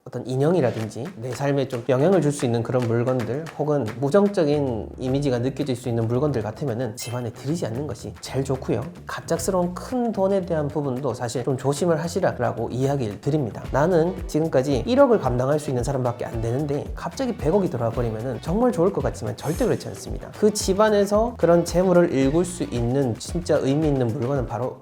어떤 인형이라든지 내 삶에 좀 영향을 줄 수 있는 그런 물건들, 혹은 무정적인 이미지가 느껴질 수 있는 물건들 같으면은 집안에 들이지 않는 것이 제일 좋고요. 갑작스러운 큰 돈에 대한 부분도 사실 좀 조심을 하시라고 이야기를 드립니다. 나는 지금까지 1억을 감당할 수 있는 사람밖에 안 되는데 갑자기 100억이 들어와 버리면은 정말 좋을 것 같지만 절대 그렇지 않습니다. 그 집안에서 그런 재물을 일굴 수 있는 진짜 의미 있는 물건은 바로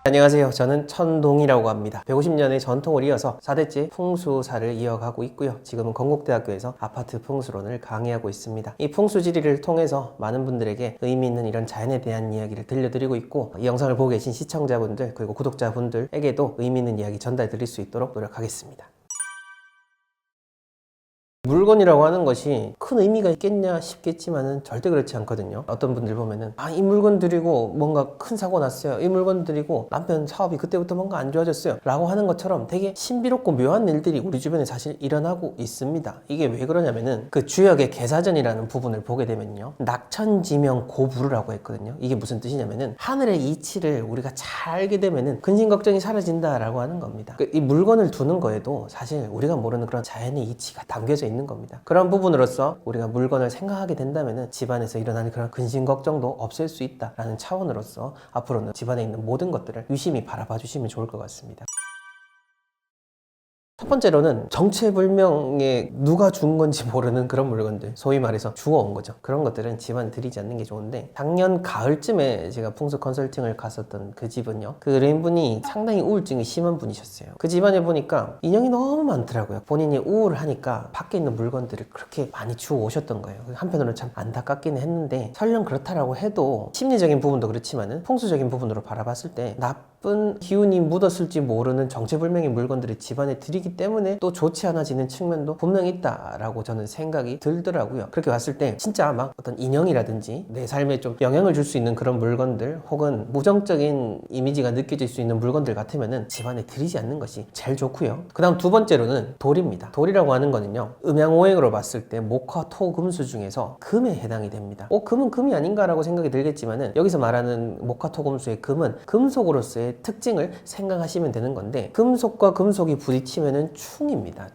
안녕하세요. 저는 천동이라고 합니다. 150년의 전통을 이어서 4대째 풍수사를 이어가고 있고요. 지금은 건국대학교에서 아파트 풍수론을 강의하고 있습니다. 이 풍수지리를 통해서 많은 분들에게 의미 있는 이런 자연에 대한 이야기를 들려드리고 있고, 이 영상을 보고 계신 시청자분들 그리고 구독자분들에게도 의미 있는 이야기 전달 드릴 수 있도록 노력하겠습니다. 물건이라고 하는 것이 큰 의미가 있겠냐 싶겠지만은 절대 그렇지 않거든요. 어떤 분들 보면은 이 물건 드리고 뭔가 큰 사고 났어요. 이 물건 드리고 남편 사업이 그때부터 뭔가 안 좋아졌어요 라고 하는 것처럼 되게 신비롭고 묘한 일들이 우리 주변에 사실 일어나고 있습니다. 이게 왜 그러냐면은 그 주역의 계사전이라는 부분을 보게 되면요, 낙천지명 고부르라고 했거든요. 이게 무슨 뜻이냐면은 하늘의 이치를 우리가 잘 알게 되면은 근심 걱정이 사라진다 라고 하는 겁니다. 이 물건을 두는 거에도 사실 우리가 모르는 그런 자연의 이치가 담겨져 있는 겁니다. 그런 부분으로서 우리가 물건을 생각하게 된다면 집안에서 일어나는 그런 근심 걱정도 없앨 수 있다라는 차원으로서 앞으로는 집안에 있는 모든 것들을 유심히 바라봐 주시면 좋을 것 같습니다. 첫 번째로는 정체불명의 누가 준 건지 모르는 그런 물건들, 소위 말해서 주워온 거죠. 그런 것들은 집안 들이지 않는 게 좋은데, 작년 가을쯤에 제가 풍수 컨설팅을 갔었던 그 집은요, 그 의뢰인분이 상당히 우울증이 심한 분이셨어요. 그 집안에 보니까 인형이 너무 많더라고요. 본인이 우울하니까 밖에 있는 물건들을 그렇게 많이 주워 오셨던 거예요. 한편으로는 참 안타깝기는 했는데, 설령 그렇다라고 해도 심리적인 부분도 그렇지만은 풍수적인 부분으로 바라봤을 때 나쁜 기운이 묻었을지 모르는 정체불명의 물건들이 집안에 들이기 때문에 또 좋지 않아지는 측면도 분명히 있다라고 저는 생각이 들더라고요. 그렇게 봤을 때 진짜 막 어떤 인형이라든지 내 삶에 좀 영향을 줄 수 있는 그런 물건들, 혹은 무정적인 이미지가 느껴질 수 있는 물건들 같으면은 집안에 들이지 않는 것이 제일 좋고요. 그 다음 두 번째로는 돌입니다. 돌이라고 하는 거는요, 음양오행으로 봤을 때 목화 토 금수 중에서 금에 해당이 됩니다. 금은 금이 아닌가라고 생각이 들겠지만은, 여기서 말하는 목화 토 금수의 금은 금속으로서의 특징을 생각하시면 되는 건데, 금속과 금속이 부딪히면은 충입니다.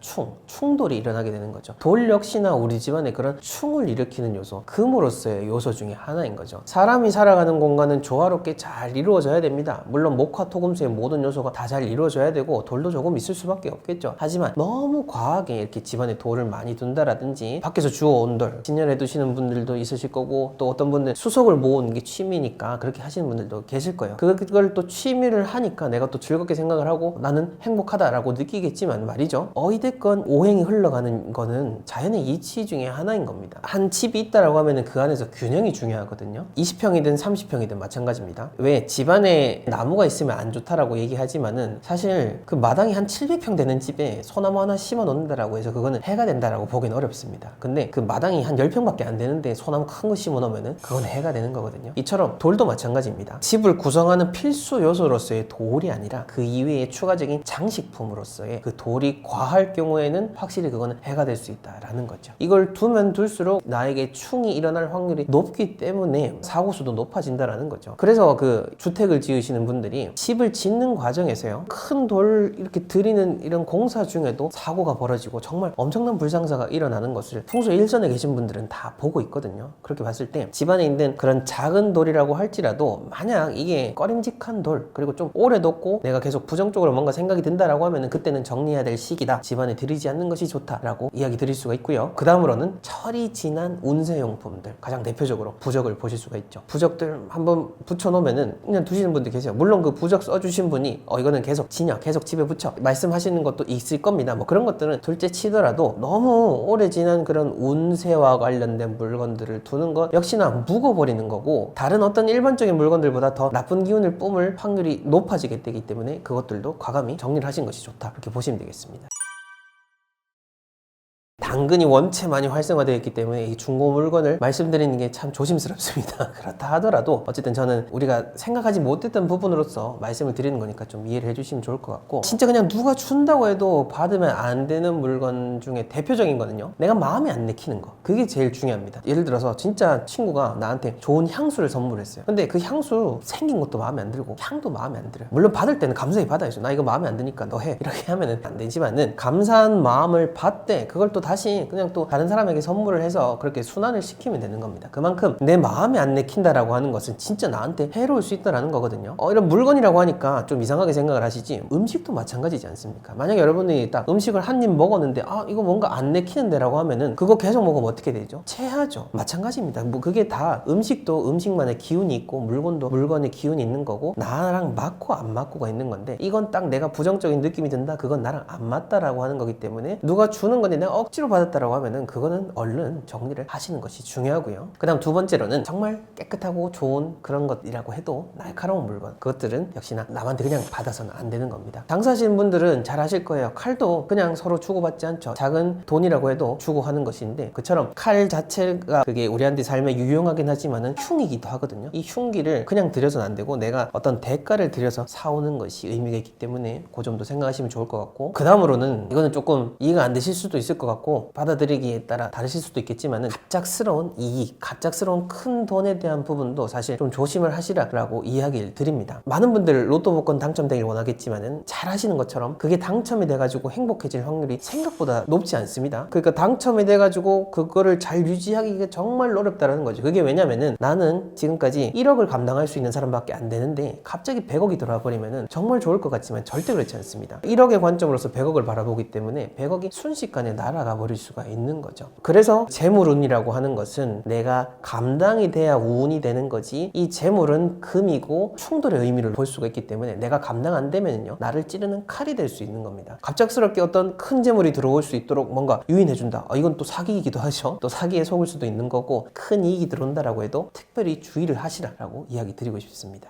충돌이 일어나게 되는 거죠. 돌 역시나 우리 집안에 그런 충을 일으키는 요소, 금으로서의 요소 중에 하나인 거죠. 사람이 살아가는 공간은 조화롭게 잘 이루어져야 됩니다. 물론 목화토금수의 모든 요소가 다 잘 이루어져야 되고 돌도 조금 있을 수밖에 없겠죠. 하지만 너무 과하게 이렇게 집안에 돌을 많이 둔다라든지, 밖에서 주워온 돌 진열해 두시는 분들도 있으실 거고, 또 어떤 분들 수석을 모으는 게 취미니까 그렇게 하시는 분들도 계실 거예요. 그걸 또 취미를 하니까 내가 또 즐겁게 생각을 하고 나는 행복하다라고 느끼겠지만 말이죠, 어찌됐건 오행이 흘러가는 거는 자연의 이치 중에 하나인 겁니다. 한 집이 있다라고 하면은 그 안에서 균형이 중요하거든요. 20평이든 30평이든 마찬가지입니다. 왜 집안에 나무가 있으면 안 좋다라고 얘기하지만은, 사실 그 마당이 한 700평 되는 집에 소나무 하나 심어 놓는다라고 해서 그거는 해가 된다라고 보기는 어렵습니다. 근데 그 마당이 한 10평밖에 안 되는데 소나무 큰 거 심어 놓으면은 그건 해가 되는 거거든요. 이처럼 돌도 마찬가지입니다. 집을 구성하는 필수 요소로서의 돌이 아니라 그 이외의 추가적인 장식품으로서의 그 돌이 과할 경우에는 확실히 그거는 해가 될 수 있다라는 거죠. 이걸 두면 둘수록 나에게 충이 일어날 확률이 높기 때문에 사고수도 높아진다라는 거죠. 그래서 그 주택을 지으시는 분들이 집을 짓는 과정에서요, 큰 돌 이렇게 들이는 이런 공사 중에도 사고가 벌어지고 정말 엄청난 불상사가 일어나는 것을 풍수 일선에 계신 분들은 다 보고 있거든요. 그렇게 봤을 때 집안에 있는 그런 작은 돌이라고 할지라도, 만약 이게 꺼림직한 돌, 그리고 좀 오래 뒀고 내가 계속 부정적으로 뭔가 생각이 든다라고 하면은 그때는 정리해야 될 시기다, 집안에 들이지 않는 것이 좋다라고 이야기 드릴 수가 있고요. 그 다음으로는 철이 진한 운세용품들, 가장 대표적으로 부적을 보실 수가 있죠. 부적들 한번 붙여놓으면은 그냥 두시는 분들 계세요. 물론 그 부적 써주신 분이 이거는 계속 지녀, 계속 집에 붙여 말씀하시는 것도 있을 겁니다. 뭐 그런 것들은 둘째 치더라도 너무 오래 지난 그런 운세와 관련된 물건들을 두는 것 역시나 묵어버리는 거고, 다른 어떤 일반적인 물건들보다 더 나쁜 기운을 뿜을 확률이 높아지게 되기 때문에 그것들도 과감히 정리를 하신 것이 좋다, 그렇게 보시면 되겠습니다. 당근이 원체 많이 활성화되어 있기 때문에 이 중고 물건을 말씀드리는 게 참 조심스럽습니다. 그렇다 하더라도 어쨌든 저는 우리가 생각하지 못했던 부분으로서 말씀을 드리는 거니까 좀 이해를 해주시면 좋을 것 같고, 진짜 그냥 누가 준다고 해도 받으면 안 되는 물건 중에 대표적인 거는요, 내가 마음에 안 내키는 거. 그게 제일 중요합니다. 예를 들어서 진짜 친구가 나한테 좋은 향수를 선물했어요. 근데 그 향수 생긴 것도 마음에 안 들고 향도 마음에 안 들어요. 물론 받을 때는 감사히 받아야죠. 나 이거 마음에 안 드니까 너 해, 이렇게 하면은 안 되지만은, 감사한 마음을 받되 그걸 또 다시 그냥 또 다른 사람에게 선물을 해서 그렇게 순환을 시키면 되는 겁니다. 그만큼 내 마음에 안 내킨다라고 하는 것은 진짜 나한테 해로울 수 있다라는 거거든요. 이런 물건이라고 하니까 좀 이상하게 생각을 하시지, 음식도 마찬가지지 않습니까? 만약에 여러분이 딱 음식을 한 입 먹었는데 이거 뭔가 안 내키는데 라고 하면은 그거 계속 먹으면 어떻게 되죠? 체하죠. 마찬가지입니다. 뭐 그게 다, 음식도 음식만의 기운이 있고 물건도 물건의 기운이 있는 거고, 나랑 맞고 안 맞고가 있는 건데, 이건 딱 내가 부정적인 느낌이 든다, 그건 나랑 안 맞다라고 하는 거기 때문에, 누가 주는 건데 내가 억지로 받았다라고 하면은 그거는 얼른 정리를 하시는 것이 중요하고요. 그 다음 두 번째로는 정말 깨끗하고 좋은 그런 것이라고 해도 날카로운 물건, 그것들은 역시나 남한테 그냥 받아서는 안 되는 겁니다. 장사하시는 분들은 잘 아실 거예요. 칼도 그냥 서로 주고받지 않죠. 작은 돈이라고 해도 주고 하는 것인데, 그처럼 칼 자체가 그게 우리한테 삶에 유용하긴 하지만은 흉이기도 하거든요. 이 흉기를 그냥 들여서는 안 되고 내가 어떤 대가를 들여서 사오는 것이 의미가 있기 때문에 그 점도 생각하시면 좋을 것 같고, 그 다음으로는 이거는 조금 이해가 안 되실 수도 있을 것 같고 받아들이기에 따라 다르실 수도 있겠지만은, 갑작스러운 이익, 갑작스러운 큰 돈에 대한 부분도 사실 좀 조심을 하시라고 이야기를 드립니다. 많은 분들 로또 복권 당첨되길 원하겠지만은, 잘 하시는 것처럼 그게 당첨이 돼가지고 행복해질 확률이 생각보다 높지 않습니다. 그러니까 당첨이 돼가지고 그거를 잘 유지하기가 정말 어렵다라는 거죠. 그게 왜냐면은, 나는 지금까지 1억을 감당할 수 있는 사람밖에 안 되는데 갑자기 100억이 들어와 버리면은 정말 좋을 것 같지만 절대 그렇지 않습니다. 1억의 관점으로서 100억을 바라보기 때문에 100억이 순식간에 날아가 버릴 수가 있는 거죠. 그래서 재물운이라고 하는 것은 내가 감당이 돼야 운이 되는 거지, 이 재물은 금이고 충돌의 의미를 볼 수가 있기 때문에 내가 감당 안 되면요, 나를 찌르는 칼이 될 수 있는 겁니다. 갑작스럽게 어떤 큰 재물이 들어올 수 있도록 뭔가 유인해준다, 이건 또 사기이기도 하죠. 또 사기에 속을 수도 있는 거고, 큰 이익이 들어온다라고 해도 특별히 주의를 하시라라고 이야기 드리고 싶습니다.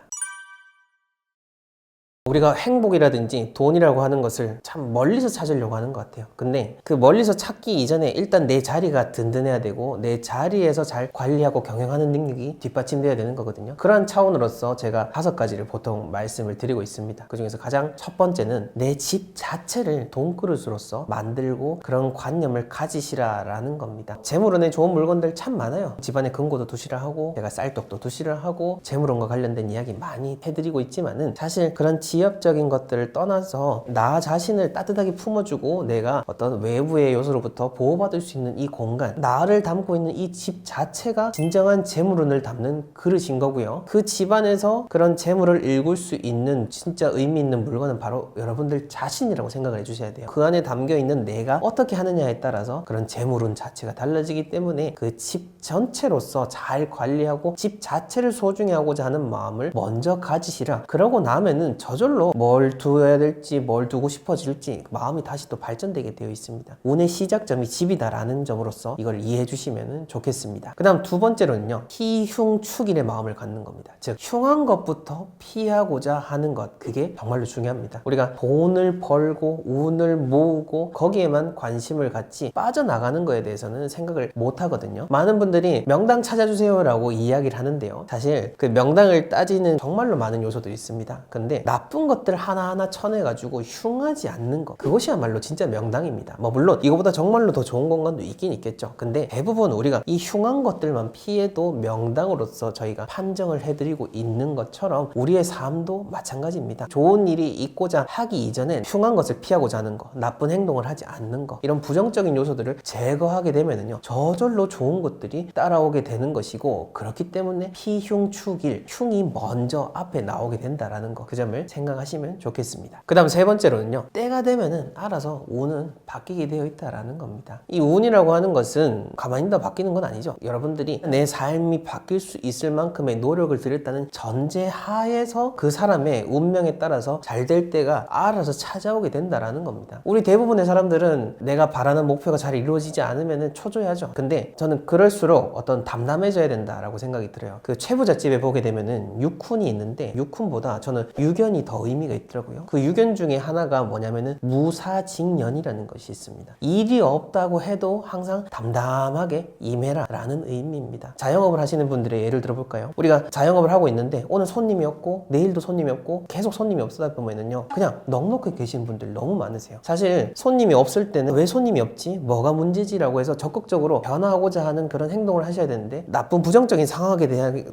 우리가 행복이라든지 돈이라고 하는 것을 참 멀리서 찾으려고 하는 것 같아요. 근데 그 멀리서 찾기 이전에 일단 내 자리가 든든해야 되고, 내 자리에서 잘 관리하고 경영하는 능력이 뒷받침돼야 되는 거거든요. 그러한 차원으로서 제가 5가지를 보통 말씀을 드리고 있습니다. 그 중에서 가장 첫 번째는 내 집 자체를 돈그릇으로서 만들고 그런 관념을 가지시라라는 겁니다. 재물운에 좋은 물건들 참 많아요. 집안에 금고도 두시라 하고, 제가 쌀떡도 두시라 하고, 재물운과 관련된 이야기 많이 해드리고 있지만은, 사실 그런 지엽적인 것들을 떠나서 나 자신을 따뜻하게 품어주고 내가 어떤 외부의 요소로부터 보호받을 수 있는 이 공간, 나를 담고 있는 이 집 자체가 진정한 재물운을 담는 그릇인 거고요. 그 집안에서 그런 재물을 일굴 수 있는 진짜 의미 있는 물건은 바로 여러분들 자신이라고 생각을 해주셔야 돼요. 그 안에 담겨있는 내가 어떻게 하느냐에 따라서 그런 재물운 자체가 달라지기 때문에, 그 집 전체로서 잘 관리하고 집 자체를 소중히 하고자 하는 마음을 먼저 가지시라. 그러고 나면은 저절로 뭘 두어야 될지, 뭘 두고 싶어질지 마음이 다시 또 발전되게 되어 있습니다. 운의 시작점이 집이다라는 점으로서 이걸 이해해 주시면 좋겠습니다. 그 다음 두 번째로는요, 희흉축일의 마음을 갖는 겁니다. 즉, 흉한 것부터 피하고자 하는 것, 그게 정말로 중요합니다. 우리가 돈을 벌고 운을 모으고 거기에만 관심을 갖지 빠져나가는 거에 대해서는 생각을 못 하거든요. 많은 분들이 명당 찾아주세요 라고 이야기를 하는데요, 사실 그 명당을 따지는 정말로 많은 요소들이 있습니다. 근데 나쁜 것들 하나하나 쳐내가지고 흉하지 않는 것, 그것이야말로 진짜 명당입니다. 뭐 물론 이거보다 정말로 더 좋은 공간도 있긴 있겠죠. 근데 대부분 우리가 이 흉한 것들만 피해도 명당으로서 저희가 판정을 해드리고 있는 것처럼, 우리의 삶도 마찬가지입니다. 좋은 일이 있고자 하기 이전엔 흉한 것을 피하고자 하는 것, 나쁜 행동을 하지 않는 것, 이런 부정적인 요소들을 제거하게 되면은요, 저절로 좋은 것들이 따라오게 되는 것이고, 그렇기 때문에 피흉축일, 흉이 먼저 앞에 나오게 된다라는 거, 그 점을 생각하시면 좋겠습니다. 그 다음 세 번째로는요, 때가 되면은 알아서 운은 바뀌게 되어 있다라는 겁니다. 이 운이라고 하는 것은 가만히 있다 바뀌는 건 아니죠. 여러분들이 내 삶이 바뀔 수 있을 만큼의 노력을 들였다는 전제 하에서 그 사람의 운명에 따라서 잘 될 때가 알아서 찾아오게 된다라는 겁니다. 우리 대부분의 사람들은 내가 바라는 목표가 잘 이루어지지 않으면 초조해하죠. 근데 저는 그럴수록 어떤 담담해져야 된다라고 생각이 들어요. 그 최부잣집에 보게 되면은 육훈이 있는데, 육훈보다 저는 유견이 더 더 의미가 있더라고요. 그 유견 중에 하나가 뭐냐면은 무사직년이라는 것이 있습니다. 일이 없다고 해도 항상 담담하게 임해라 라는 의미입니다. 자영업을 하시는 분들의 예를 들어볼까요? 우리가 자영업을 하고 있는데 오늘 손님이 없고 내일도 손님이 없고 계속 손님이 없다 보면은요, 그냥 넉넉히 계신 분들 너무 많으세요. 사실 손님이 없을 때는 왜 손님이 없지? 뭐가 문제지라고 해서 적극적으로 변화하고자 하는 그런 행동을 하셔야 되는데, 나쁜 부정적인 상황에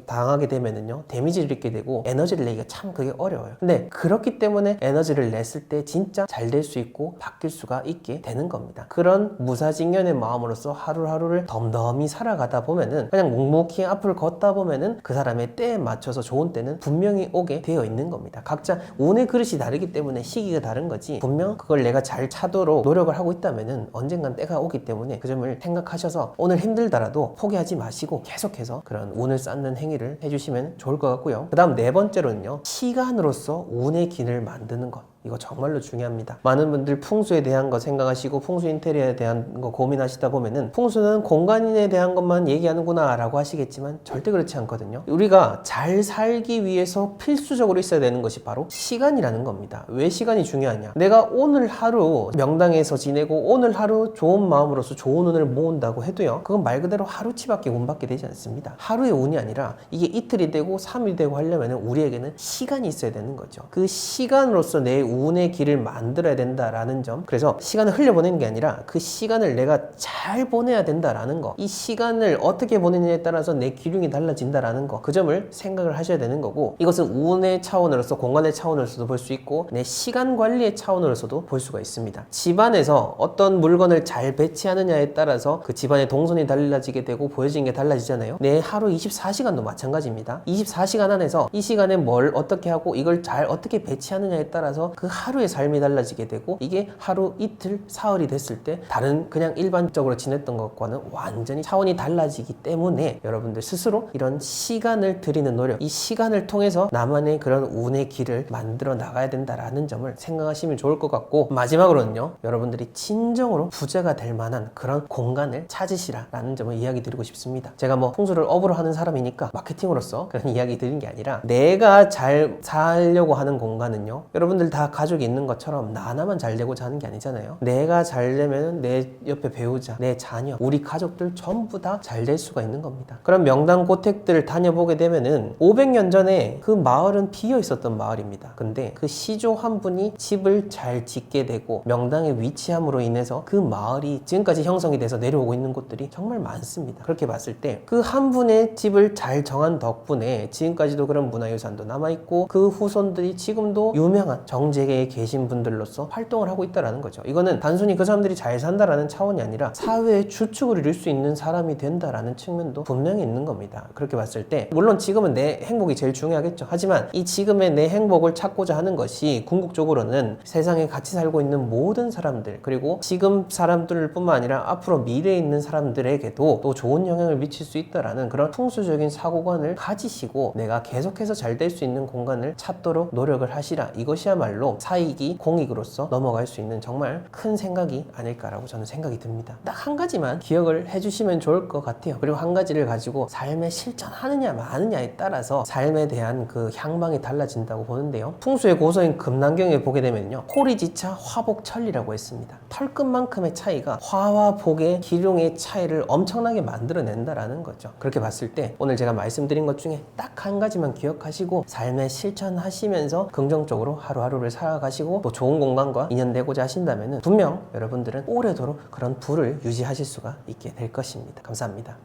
당하게 되면은요, 데미지를 입게 되고 에너지를 내기가 참 그게 어려워요. 근데 그렇기 때문에 에너지를 냈을 때 진짜 잘 될 수 있고 바뀔 수가 있게 되는 겁니다. 그런 무사직년의 마음으로서 하루하루를 덤덤히 살아가다 보면은, 그냥 묵묵히 앞을 걷다 보면은 그 사람의 때에 맞춰서 좋은 때는 분명히 오게 되어 있는 겁니다. 각자 운의 그릇이 다르기 때문에 시기가 다른 거지, 분명 그걸 내가 잘 차도록 노력을 하고 있다면은 언젠간 때가 오기 때문에 그 점을 생각하셔서 오늘 힘들더라도 포기하지 마시고 계속해서 그런 운을 쌓는 행위를 해주시면 좋을 것 같고요. 그 다음 네 번째로는요, 시간으로서 운의 길을 만드는 것. 이거 정말로 중요합니다. 많은 분들 풍수에 대한 거 생각하시고 풍수 인테리어에 대한 거 고민하시다 보면은 풍수는 공간에 대한 것만 얘기하는구나 라고 하시겠지만 절대 그렇지 않거든요. 우리가 잘 살기 위해서 필수적으로 있어야 되는 것이 바로 시간이라는 겁니다. 왜 시간이 중요하냐? 내가 오늘 하루 명당에서 지내고 오늘 하루 좋은 마음으로서 좋은 운을 모은다고 해도요, 그건 말 그대로 하루치밖에 운받게 되지 않습니다. 하루의 운이 아니라 이게 이틀이 되고 3일이 되고 하려면 우리에게는 시간이 있어야 되는 거죠. 그 시간으로서 내 운의 길을 만들어야 된다라는 점, 그래서 시간을 흘려보내는 게 아니라 그 시간을 내가 잘 보내야 된다라는 거, 이 시간을 어떻게 보내느냐에 따라서 내 기lun이 달라진다라는 거, 그 점을 생각을 하셔야 되는 거고, 이것은 운의 차원으로서, 공간의 차원으로서도 볼 수 있고 내 시간 관리의 차원으로서도 볼 수가 있습니다. 집안에서 어떤 물건을 잘 배치하느냐에 따라서 그 집안의 동선이 달라지게 되고 보여지는 게 달라지잖아요. 내 하루 24시간도 마찬가지입니다. 24시간 안에서 이 시간에 뭘 어떻게 하고 이걸 잘 어떻게 배치하느냐에 따라서 그 하루의 삶이 달라지게 되고, 이게 하루, 이틀, 사흘이 됐을 때 다른 그냥 일반적으로 지냈던 것과는 완전히 차원이 달라지기 때문에 여러분들 스스로 이런 시간을 들이는 노력, 이 시간을 통해서 나만의 그런 운의 길을 만들어 나가야 된다라는 점을 생각하시면 좋을 것 같고, 마지막으로는요, 여러분들이 진정으로 부자가 될 만한 그런 공간을 찾으시라라는 점을 이야기 드리고 싶습니다. 제가 뭐 풍수를 업으로 하는 사람이니까 마케팅으로서 그런 이야기 드린 게 아니라, 내가 잘 살려고 하는 공간은요, 여러분들 다 가족이 있는 것처럼 나 하나만 잘 되고자 하는 게 아니잖아요. 내가 잘 되면 내 옆에 배우자, 내 자녀, 우리 가족들 전부 다 잘 될 수가 있는 겁니다. 그런 명당 고택들을 다녀보게 되면은 500년 전에 그 마을은 비어 있었던 마을입니다. 근데 그 시조 한 분이 집을 잘 짓게 되고 명당에 위치함으로 인해서 그 마을이 지금까지 형성이 돼서 내려오고 있는 곳들이 정말 많습니다. 그렇게 봤을 때 그 한 분의 집을 잘 정한 덕분에 지금까지도 그런 문화유산도 남아있고, 그 후손들이 지금도 유명한 정재계에 계신 분들로서 활동을 하고 있다는 거죠. 이거는 단순히 그 사람들이 잘 산다라는 차원이 아니라 사회의 주축을 이룰 수 있는 사람이 된다라는 측면도 분명히 있는 겁니다. 그렇게 봤을 때 물론 지금은 내 행복이 제일 중요하겠죠. 하지만 이 지금의 내 행복을 찾고자 하는 것이 궁극적으로는 세상에 같이 살고 있는 모든 사람들, 그리고 지금 사람들 뿐만 아니라 앞으로 미래에 있는 사람들에게도 또 좋은 영향을 미칠 수 있다라는 그런 풍수적인 사고관을 가지시고 내가 계속해서 잘 될 수 있는 공간을 찾도록 노력을 하시라. 이것이야말로 사익이 공익으로서 넘어갈 수 있는 정말 큰 생각이 아닐까라고 저는 생각이 듭니다. 딱 한 가지만 기억을 해주시면 좋을 것 같아요. 그리고 한 가지를 가지고 삶에 실천하느냐 마느냐에 따라서 삶에 대한 그 향방이 달라진다고 보는데요. 풍수의 고서인 금난경에 보게 되면요, 호리지차 화복천리라고 했습니다. 털끝만큼의 차이가 화와 복의 기룡의 차이를 엄청나게 만들어낸다라는 거죠. 그렇게 봤을 때 오늘 제가 말씀드린 것 중에 딱 한 가지만 기억하시고 삶에 실천하시면서 긍정적으로 하루하루를 살아가시고 또 좋은 공간과 인연되고자 하신다면 분명 여러분들은 오래도록 그런 부를 유지하실 수가 있게 될 것입니다. 감사합니다.